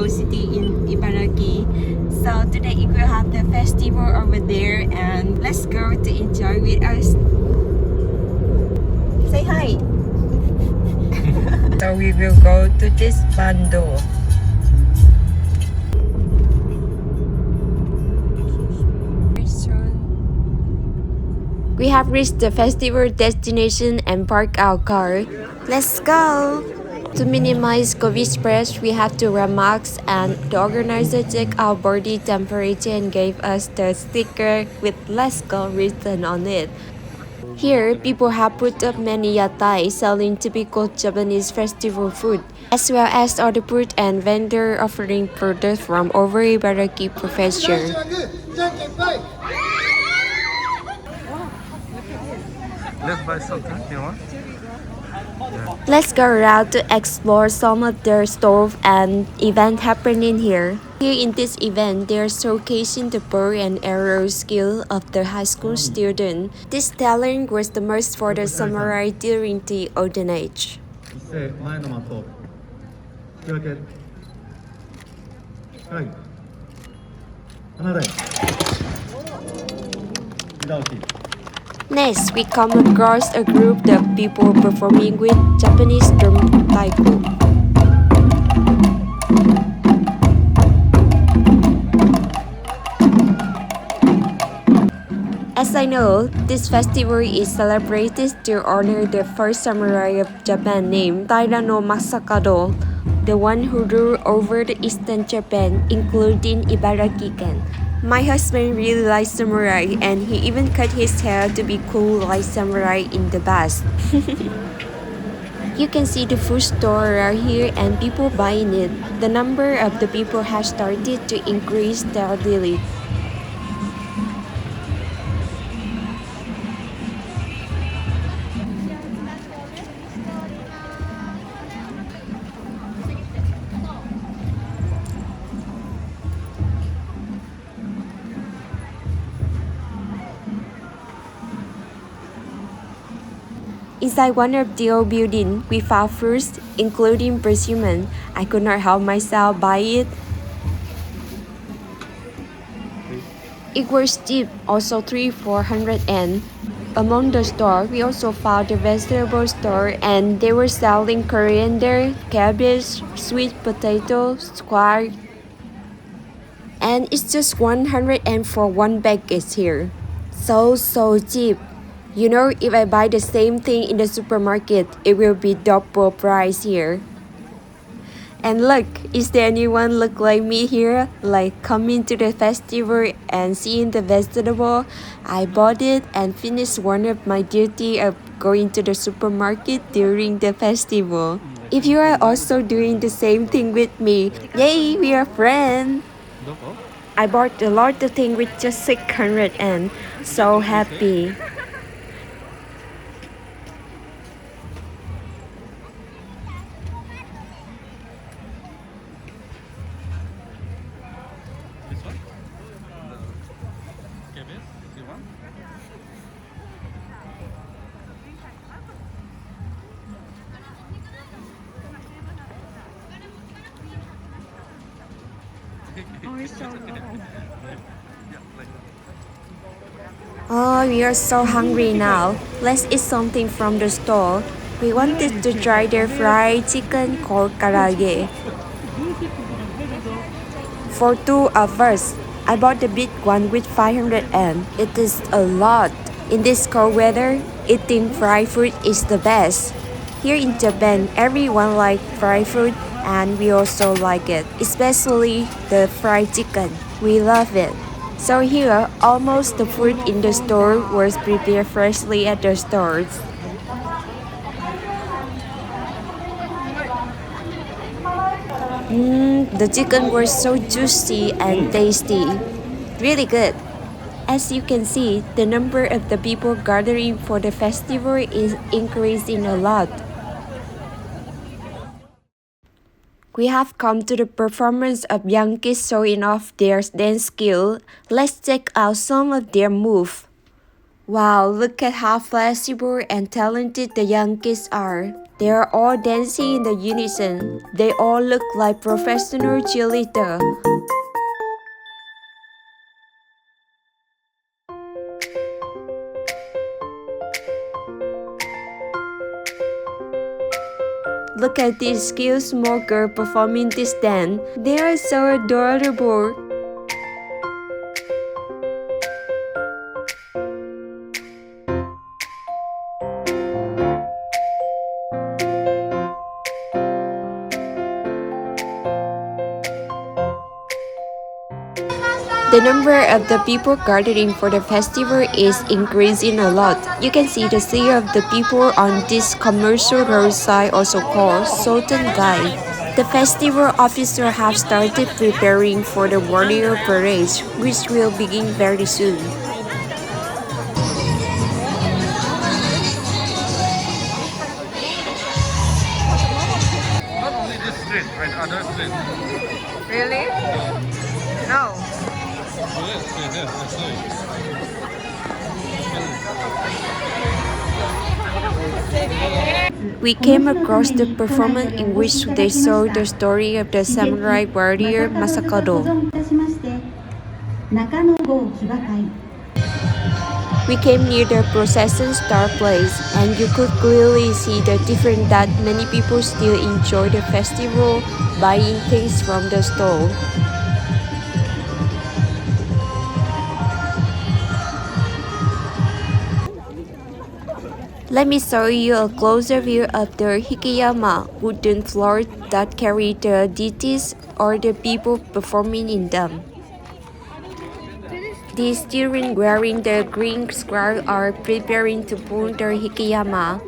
old city in Ibaraki. So today we will have the festival over there, and let's go to enjoy with us. Say hi. So we will go to this Bando. We have reached the festival destination and parked our car. Let's go! To minimize COVID spread, we have to wear masks, and the organizer checked our body temperature and gave us the sticker with "Let's Go" written on it. Here, people have put up many YATAI selling typical Japanese festival food, as well as other food and vendor offering products from over Ibaraki Prefecture. Let's buy something, you want? Let's go around to explore some of their stores and events happening here. Here in this event, they are showcasing the bow and arrow skill of the high school student. This talent was the most for the samurai during the olden age. 前の的を引き分けはい離れ左置き Next, we come across a group of people performing with Japanese drum taiko. As I know, this festival is celebrated to honor the first samurai of Japan named Taira no Masakado, the one who ruled over the eastern Japan, including Ibaraki-ken. My husband really likes samurai, and he even cut his hair to be cool like samurai in the past. You can see the food store around here and people buying it. The number of the people has started to increase steadily. Inside one of the old buildings, we found fruits, including persimmon. I could not help myself buy it. It was cheap, also 300-400 yen. Among the store, we also found the vegetable store, and they were selling coriander, cabbage, sweet potato, squash, and it's just 100 yen for one package here. So cheap. You know, if I buy the same thing in the supermarket, it will be double price here. And look, is there anyone look like me here? Like coming to the festival and seeing the vegetable? I bought it and finished one of my duty of going to the supermarket during the festival. If you are also doing the same thing with me, yay, we are friends! I bought a lot of things with just 600 yen. So happy. Oh, we are so hungry now. Let's eat something from the store. We wanted to try their fried chicken called karaage. For two of us, I bought the big one with 500 yen. It is a lot. In this cold weather, eating fried food is the best. Here in Japan, everyone likes fried food, and we also like it, especially the fried chicken. We love it. So here, almost the food in the store was prepared freshly at the stores. The chicken was so juicy and tasty. Really good. As you can see, the number of the people gathering for the festival is increasing a lot. We have come to the performance of young kids showing off their dance skill. Let's check out some of their moves. Wow, look at how flexible and talented the young kids are. They are all dancing in the unison. They all look like professional cheerleaders. Look at this cute small girl performing this dance. They are so adorable. The number of the people gathering for the festival is increasing a lot. You can see the sea of the people on this commercial roadside, also called Sultan Guy. The festival officers have started preparing for the warrior parade, which will begin very soon. Not only this street, right? Other street. Really? No. Yes, I saw it. We came across the performance in which they saw the story of the samurai warrior Masakado. We came near the procession start place, and you could clearly see the difference that many people still enjoy the festival, buying things from the stall. Let me show you a closer view of the hikiyama, wooden floor that carry the deities or the people performing in them. These children wearing the green scarf are preparing to pull the hikiyama.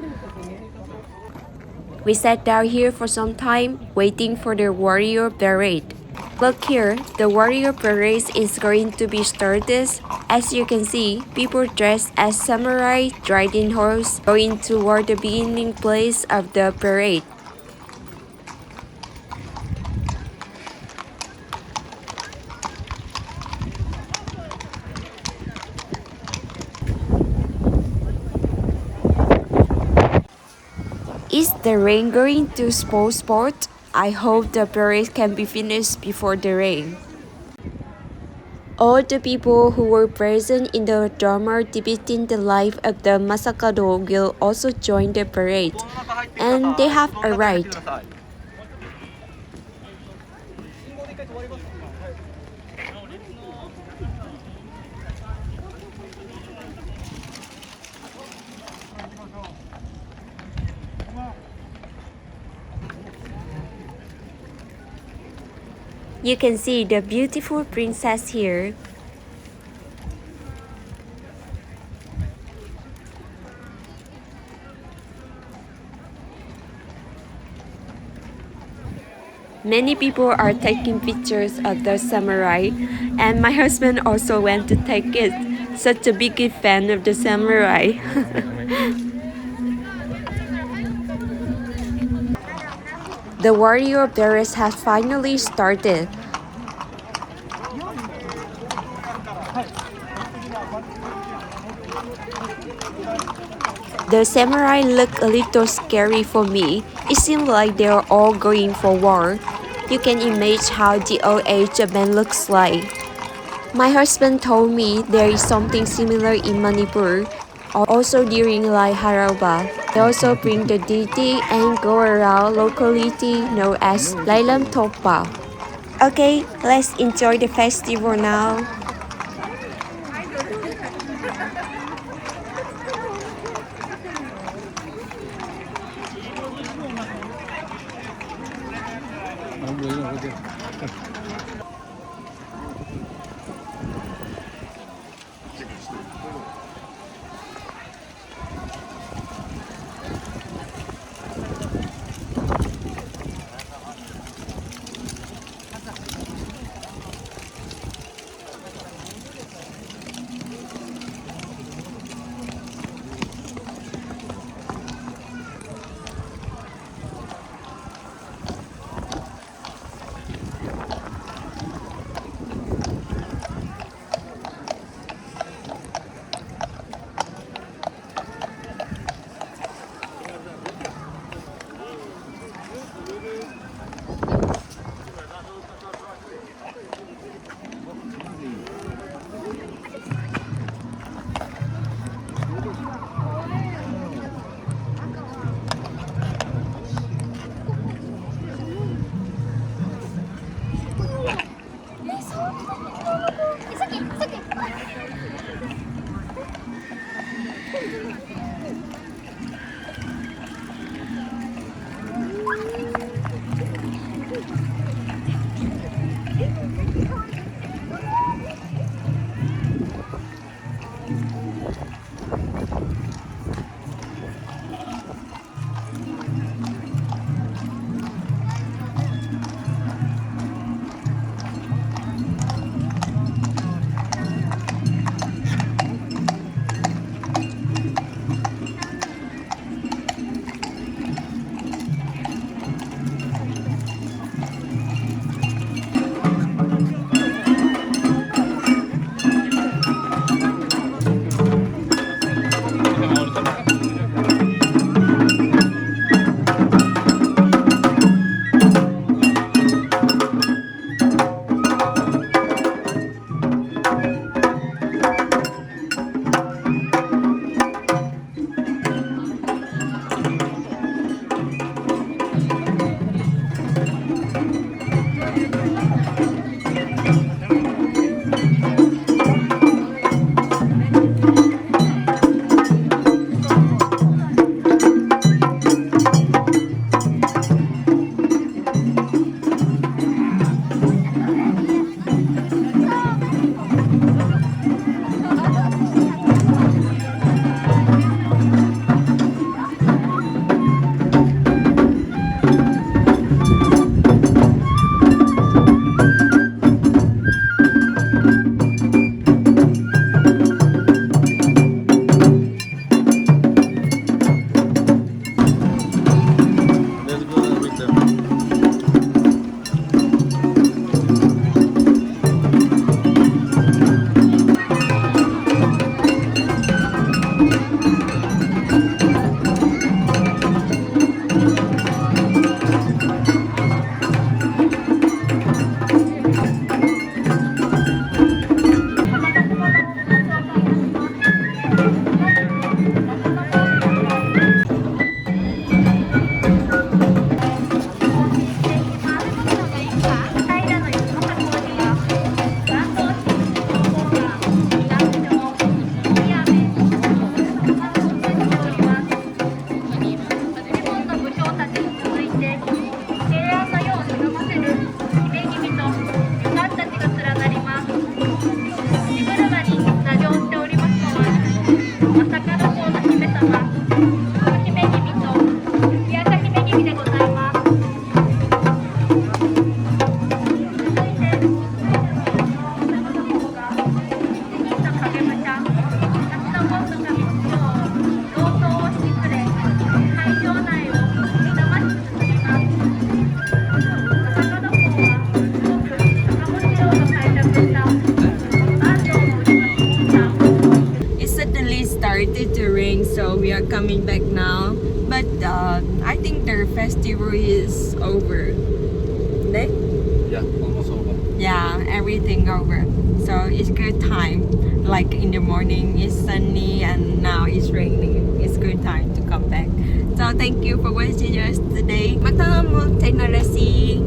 We sat down here for some time, waiting for the warrior parade. Look here, the warrior parade is going to be started. As you can see, people dressed as samurai riding horse going toward the beginning place of the parade. Is the rain going to spoil sport? I hope the parade can be finished before the rain. All the people who were present in the drama depicting the life of the Masakado will also join the parade, and they have arrived. You can see the beautiful princess here. Many people are taking pictures of the samurai, and my husband also went to take it. Such a big fan of the samurai. The warrior parade has finally started. The samurai look a little scary for me. It seems like they are all going for war. You can imagine how the old age man looks like. My husband told me there is something similar in Manipur. Also during Lai Harauba, they also bring the deity and go around locality known as Lailam Topa. Okay, let's enjoy the festival now. Let's go with them. It suddenly started to rain, so we are coming back now. But I think their festival is over. Right? Yeah, almost over. Yeah, everything over. So it's good time. Like in the morning it's sunny and now it's raining. It's good time to come back. So thank you for watching us today. Magtanong mo, technology.